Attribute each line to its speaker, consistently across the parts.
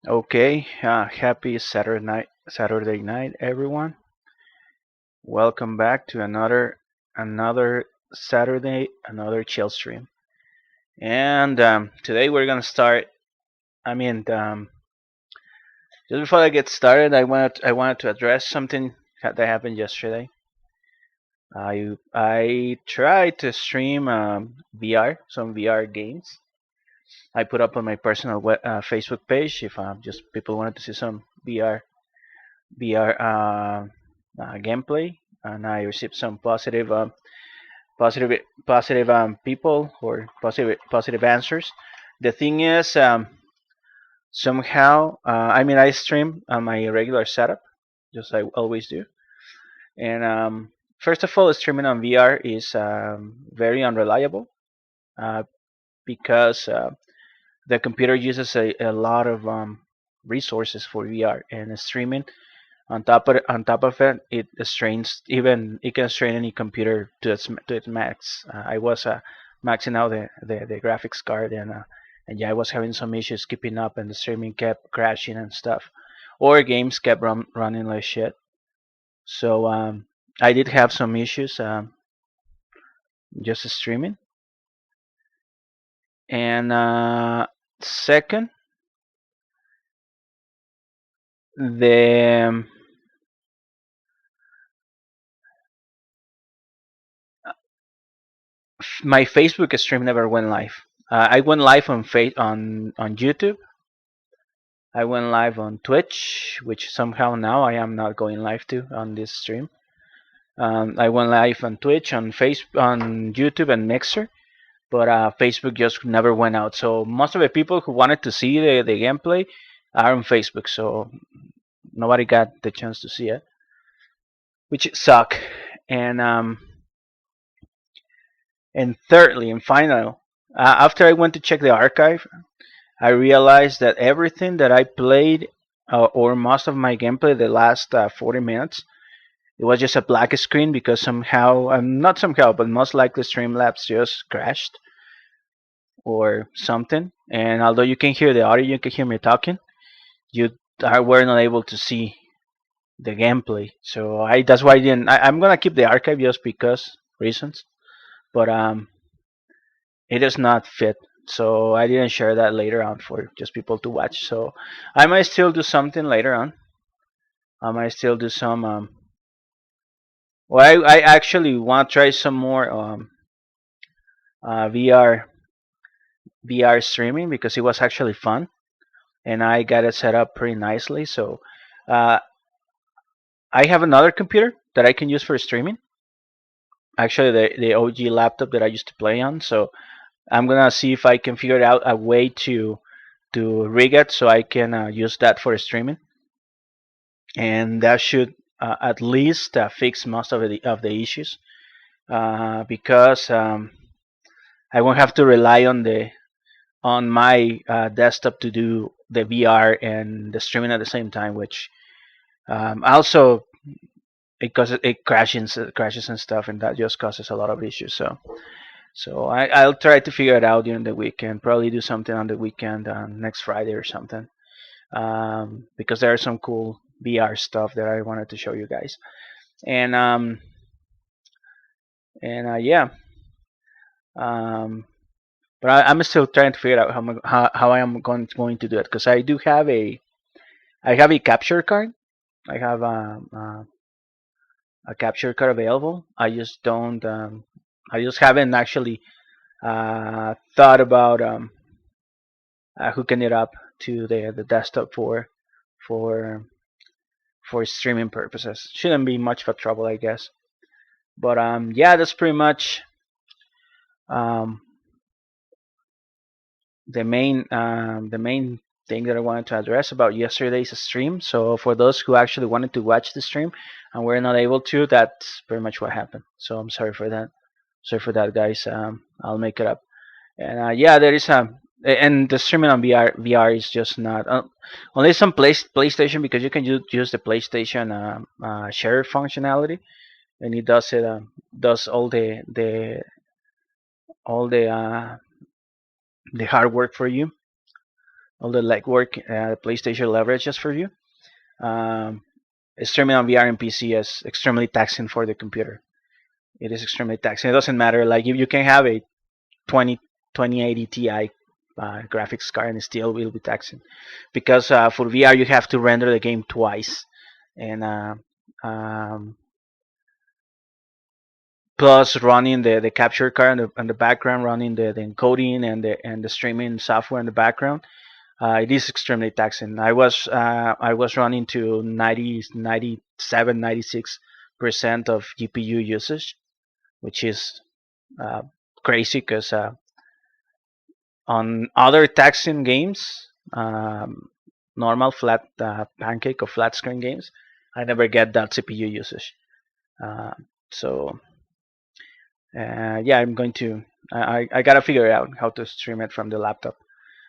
Speaker 1: Okay, happy Saturday night, everyone. Welcome back to another Saturday, another chill stream. And today we're gonna start. I mean, just before I get started, I wanted to address something that happened yesterday. I tried to stream some VR games. I put up on my personal Facebook page if just people wanted to see some VR gameplay, and I received some positive people or positive answers. The thing is, somehow, I stream on my regular setup, just I always do. And first of all, streaming on VR is very unreliable uh, because the computer uses a lot of resources for VR, and streaming on top of it, it strains even it can strain any computer to its max. I was maxing out the graphics card, and yeah, I was having some issues keeping up, and the streaming kept crashing and stuff, or games kept running like shit. So I did have some issues just streaming, and second, the my Facebook stream never went live. I went live on YouTube. I went live on Twitch, which somehow now I am not going live to on this stream. I went live on Twitch, on YouTube and Mixer, but Facebook just never went out. So most of the people who wanted to see the gameplay are on Facebook, so nobody got the chance to see it, which suck. And thirdly and final, after I went to check the archive, I realized that everything that I played, or most of my gameplay, the last 40 minutes, it was just a black screen because somehow, not somehow, but most likely Streamlabs just crashed or something. And although you can hear the audio, you can hear me talking, you were not able to see the gameplay. So that's why I didn't. I'm gonna keep the archive just because reasons, but it is not fit. So I didn't share that later on for just people to watch. So I might still do something later on. I might still do some. Well, I actually want to try some more VR streaming because it was actually fun, and I got it set up pretty nicely. So uh, I have another computer that I can use for streaming. Actually, the OG laptop that I used to play on. So I'm gonna see if I can figure out a way to rig it so I can use that for streaming, and that should at least fix most of the issues because I won't have to rely on my desktop to do the VR and the streaming at the same time, which also because it crashes and stuff, and that just causes a lot of issues. So I'll try to figure it out during the weekend. Probably do something on the weekend, next Friday or something, because there are some cool VR stuff that I wanted to show you guys. And yeah, um, but I'm still trying to figure out how I am going to do it because I have a capture card. I have a capture card available. I just haven't actually thought about hooking it up to the desktop for for streaming purposes. Shouldn't be much of a trouble, I guess. But yeah, that's pretty much um, the main thing that I wanted to address about yesterday's stream. So for those who actually wanted to watch the stream and were not able to, that's pretty much what happened. So I'm sorry for that. Sorry for that, guys. I'll make it up. And yeah, there is and the streaming on VR is just not only some PlayStation because you can use the PlayStation share functionality, and it does all the hard work for you. all the legwork PlayStation leverages for you. Um, Streaming on VR and PC is extremely taxing for the computer. It is extremely taxing. It doesn't matter. Like if you can have a 2080 Ti graphics card and it still will be taxing because for VR you have to render the game twice, and um, plus running the capture card in the background, running the encoding and the streaming software in the background. It is extremely taxing. I was running to 96% of GPU usage, which is uh, crazy because on other taxing games, normal flat pancake or flat screen games, I never get that CPU usage. Uh, so yeah, I'm going to. I gotta figure out how to stream it from the laptop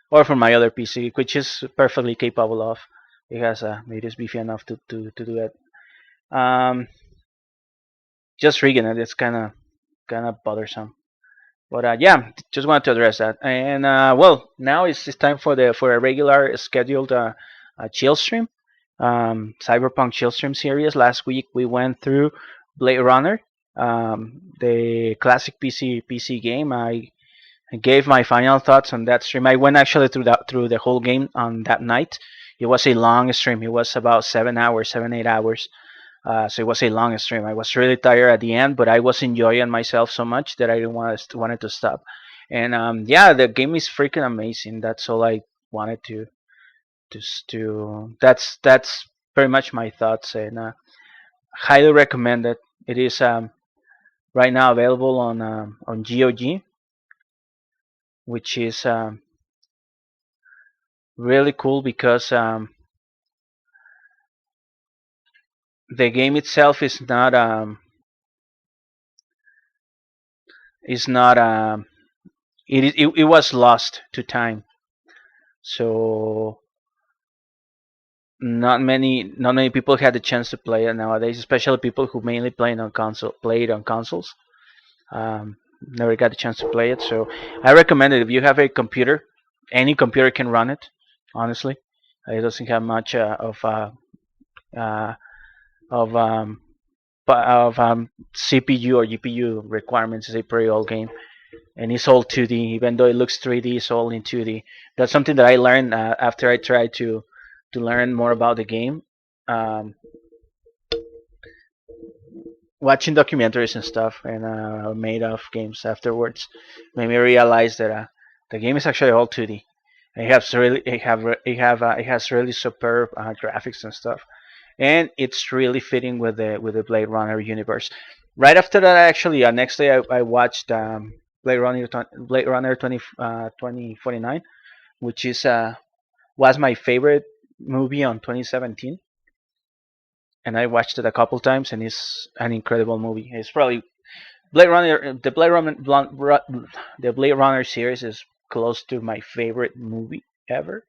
Speaker 1: or from my other PC, which is perfectly capable of. It is beefy enough to do it. Um, just rigging it, it's kind of bothersome. But yeah, just wanted to address that. And well, now it's time for a regular scheduled chill stream, Cyberpunk chill stream series. Last week we went through Blade Runner, the classic PC game. I gave my final thoughts on that stream. I went actually through the whole game on that night. It was a long stream. It was about 7 hours, 7 8 hours. So it was a long stream. I was really tired at the end, but I was enjoying myself so much that I didn't wanted to stop. And yeah, the game is freaking amazing. That's all I wanted to. That's pretty much my thoughts, and highly recommend it. It is right now available on GOG, which is really cool because the game itself is not it was lost to time. So not many people had the chance to play it nowadays, especially people who mainly played on consoles. Never got the chance to play it, so I recommend it if you have a computer. Any computer can run it. Honestly, it doesn't have much uh, of CPU or GPU requirements. It's a pretty old game, and it's all 2D. Even though it looks 3D, it's all in 2D. That's something that I learned after I tried to learn more about the game. Um, Watching documentaries and stuff and made of games afterwards made me realize that the game is actually all 2D. It has really superb graphics and stuff, and it's really fitting with the Blade Runner universe. Right after that, actually, next day I watched Blade Runner 2049, which is was my favorite movie on 2017, and I watched it a couple times, and it's an incredible movie. It's probably Blade Runner, the Blade Runner series is close to my favorite movie ever.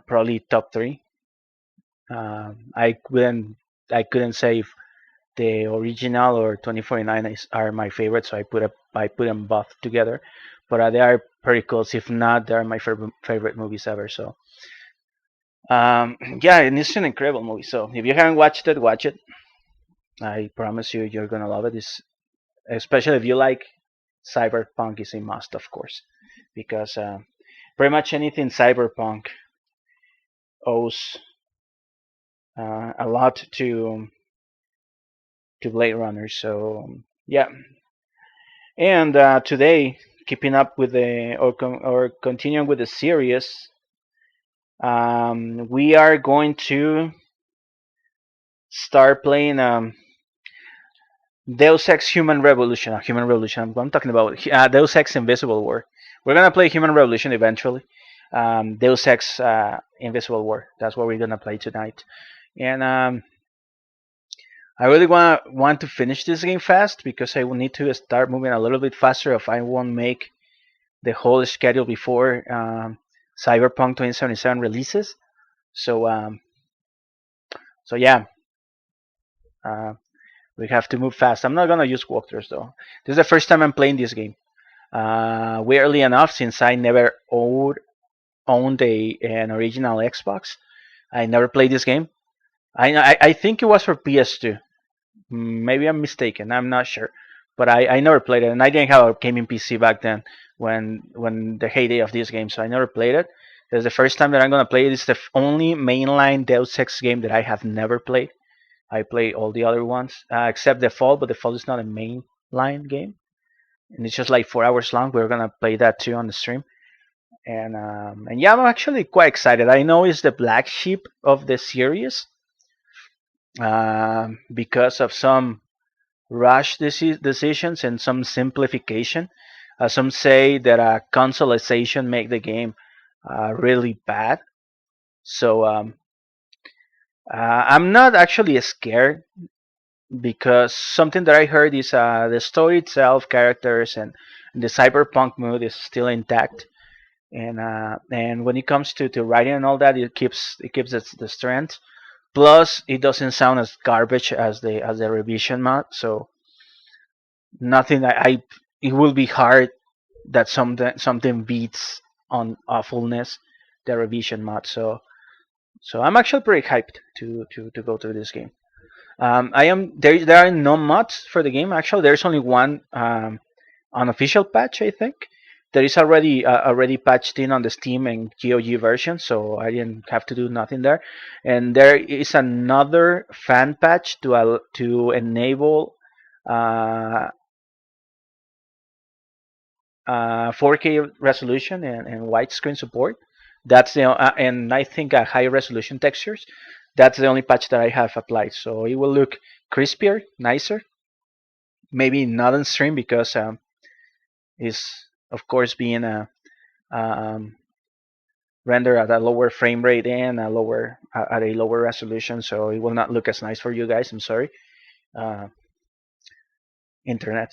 Speaker 1: Probably top three. I couldn't say if the original or 2049 are my favorite, so I put them both together. But they are pretty close. If not, they are my favorite movies ever. So yeah, and it's an incredible movie. So if you haven't watched it, watch it. I promise you're gonna love it. Especially if you like Cyberpunk, is a must, of course, because pretty much anything Cyberpunk owes a lot to Blade Runner. So yeah, and today, keeping up with or continuing with the series, we are going to start playing Deus Ex Human Revolution. Human Revolution. I'm talking about Deus Ex Invisible War. We're gonna play Human Revolution eventually. Deus Ex Invisible War. That's what we're gonna play tonight. And I really want to finish this game fast because I will need to start moving a little bit faster if I won't make the whole schedule before Cyberpunk 2077 releases. So so yeah, uh, we have to move fast. I'm not gonna use walkthroughs though. This is the first time I'm playing this game. Weirdly enough, since I never owned owned an original Xbox. I never played this game. I think it was for PS2. Maybe I'm mistaken. I'm not sure, but I never played it, and I didn't have a gaming PC back then when the heyday of this game. So I never played it. It's the first time that I'm gonna play it. It's the only mainline Deus Ex game that I have never played. I play all the other ones except the Fall, but the Fall is not a mainline game, and it's just like 4 hours long. We're gonna play that too on the stream, and yeah, I'm actually quite excited. I know it's the black sheep of the series because of some rush decisions and some simplification. Some say that consolization make the game really bad. So I'm not actually scared because something that I heard is the story itself, characters, and the cyberpunk mood is still intact. And when it comes to writing and all that, it keeps the strength. Plus, it doesn't sound as garbage as the revision mod. So nothing. It will be hard that something beats on awfulness the revision mod. So I'm actually pretty hyped to go through this game. I am there. There are no mods for the game. Actually, there's only one unofficial patch. I think that is already patched in on the Steam and GOG version, so I didn't have to do nothing there. And there is another fan patch to enable uh, 4K resolution and widescreen support. That's the and I think high resolution textures. That's the only patch that I have applied. So it will look crispier, nicer. Maybe not on stream because it's of course being um, rendered at a lower frame rate and at a lower resolution. So it will not look as nice for you guys. I'm sorry. Uh, internet.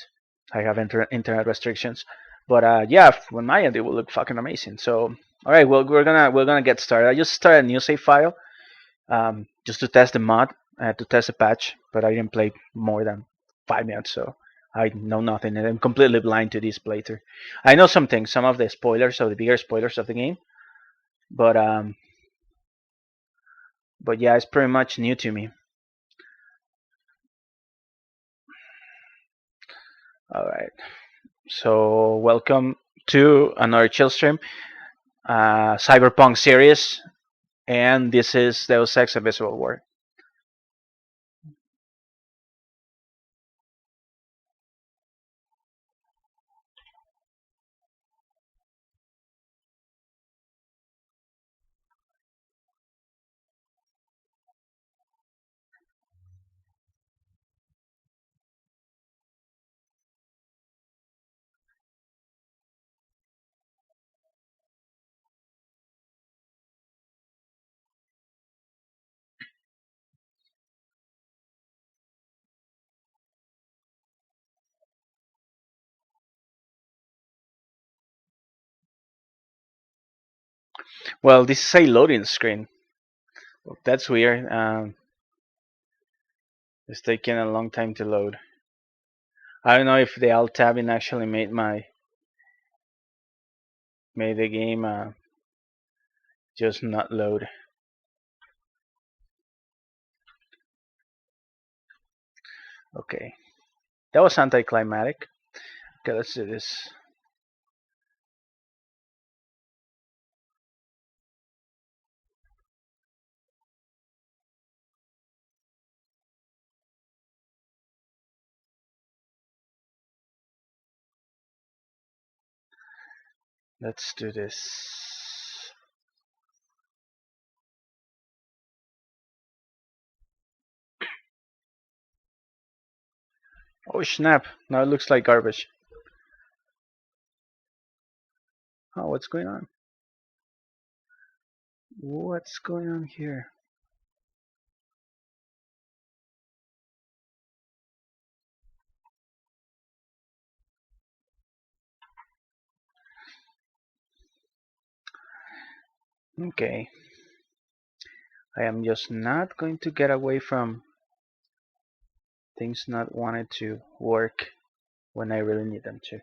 Speaker 1: I have internet restrictions, but yeah, on my end it will look fucking amazing. So all right, well we're gonna get started. I just started a new save file just to test the mod, to test the patch, but I didn't play more than 5 minutes, so I know nothing, and I'm completely blind to this playthrough. I know some things, some of the spoilers, of the bigger spoilers of the game, but but yeah, it's pretty much new to me. All right, so welcome to another Chillstream Cyberpunk series, and this is Deus Ex: Invisible War. Well, this is a loading screen. That's weird. It's taking a long time to load. I don't know if the alt tabbing actually made the game just not load. Okay, that was anticlimactic. Okay, let's do this. Let's do this. Oh snap! Now it looks like garbage. Oh, what's going on? What's going on here? Okay, I am just not going to get away from things not wanting to work when I really need them to.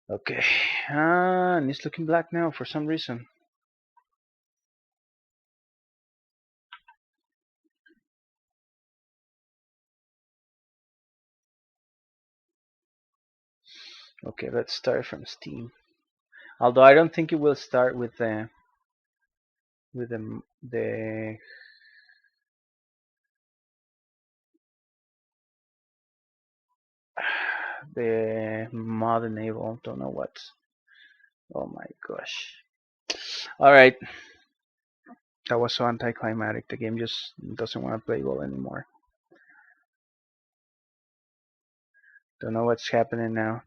Speaker 1: Okay. And it's looking black now for some reason. Okay, let's start from Steam. Although I don't think it will start with the mod enable. Don't know what. Oh my gosh. All right, that was so anticlimactic. The game just doesn't want to play well anymore. Don't know what's happening now.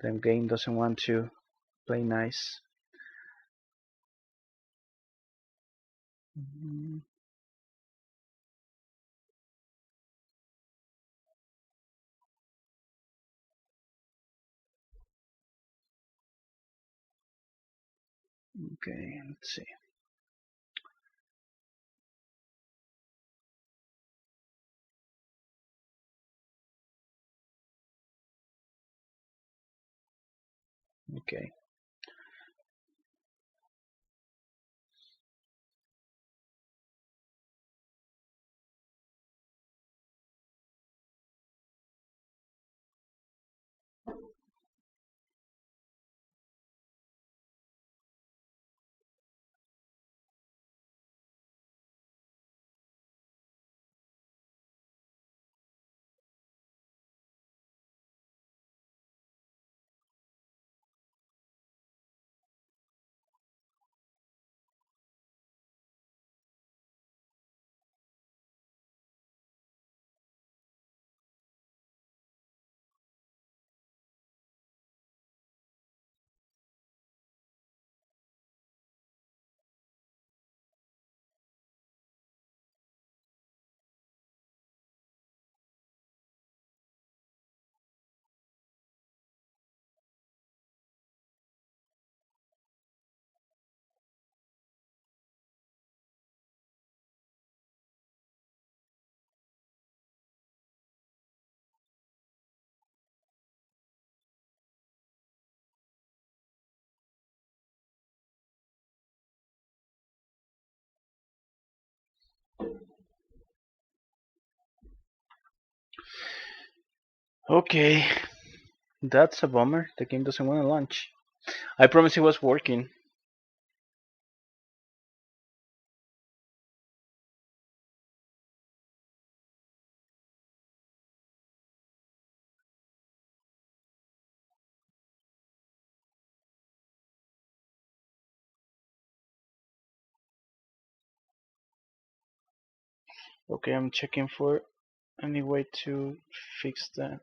Speaker 1: The game doesn't want to play nice. Okay, let's see. Okay. Okay, that's a bummer. The game doesn't want to launch. I promise it was working. Okay, I'm checking for any way to fix that.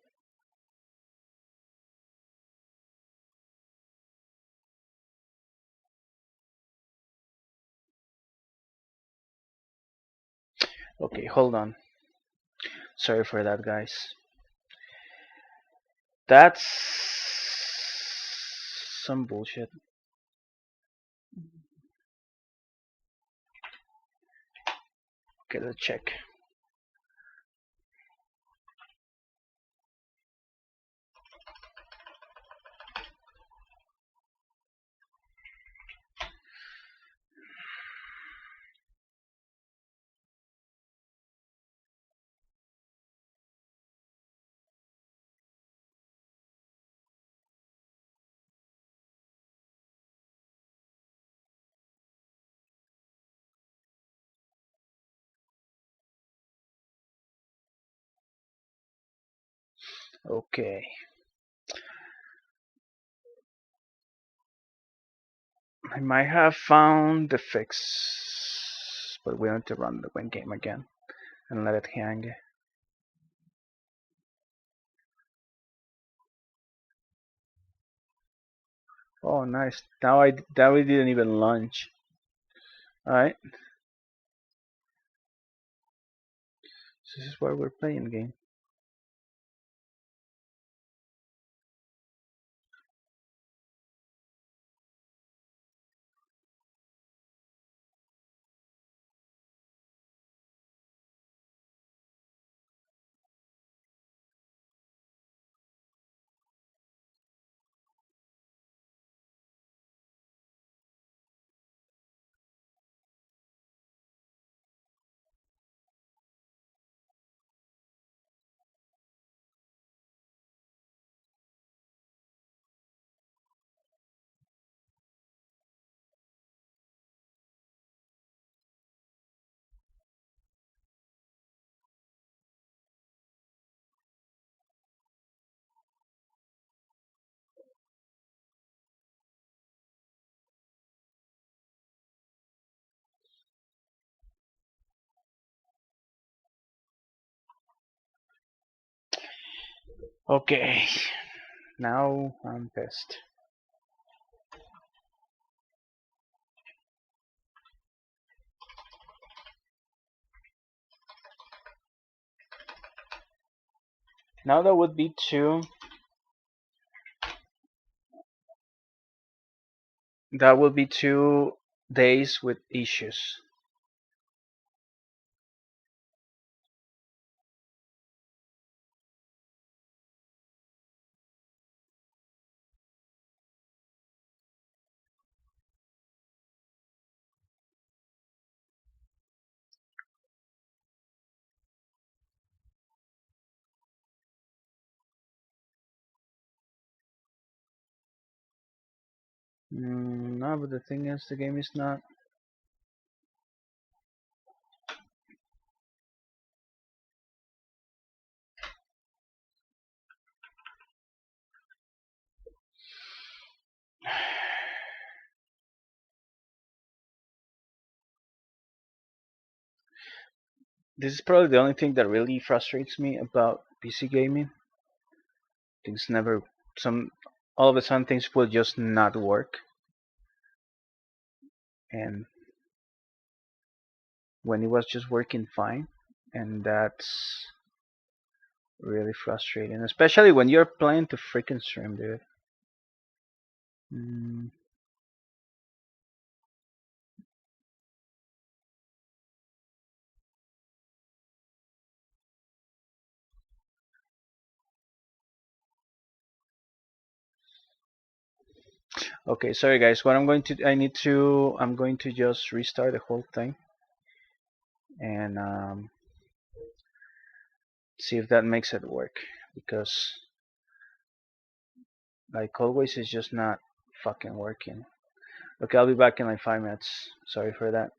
Speaker 1: Okay, hold on. Sorry for that, guys. That's some bullshit. Okay, let's check. Okay. I might have found the fix, but we need to run the win game again and let it hang. Oh, nice. Now we didn't even launch. All right, this is why we're playing the game. Okay, now I'm pissed. Now that would be 2 days with issues. No, but the thing is, the game is not. This is probably the only thing that really frustrates me about PC gaming. Things never, some, all of a sudden things will just not work, and when it was just working fine, and that's really frustrating, especially when you're playing to freaking stream, dude. Mm, okay, sorry guys. What I'm going to just restart the whole thing and see if that makes it work because, like always, it's just not fucking working. Okay, I'll be back in like 5 minutes. Sorry for that.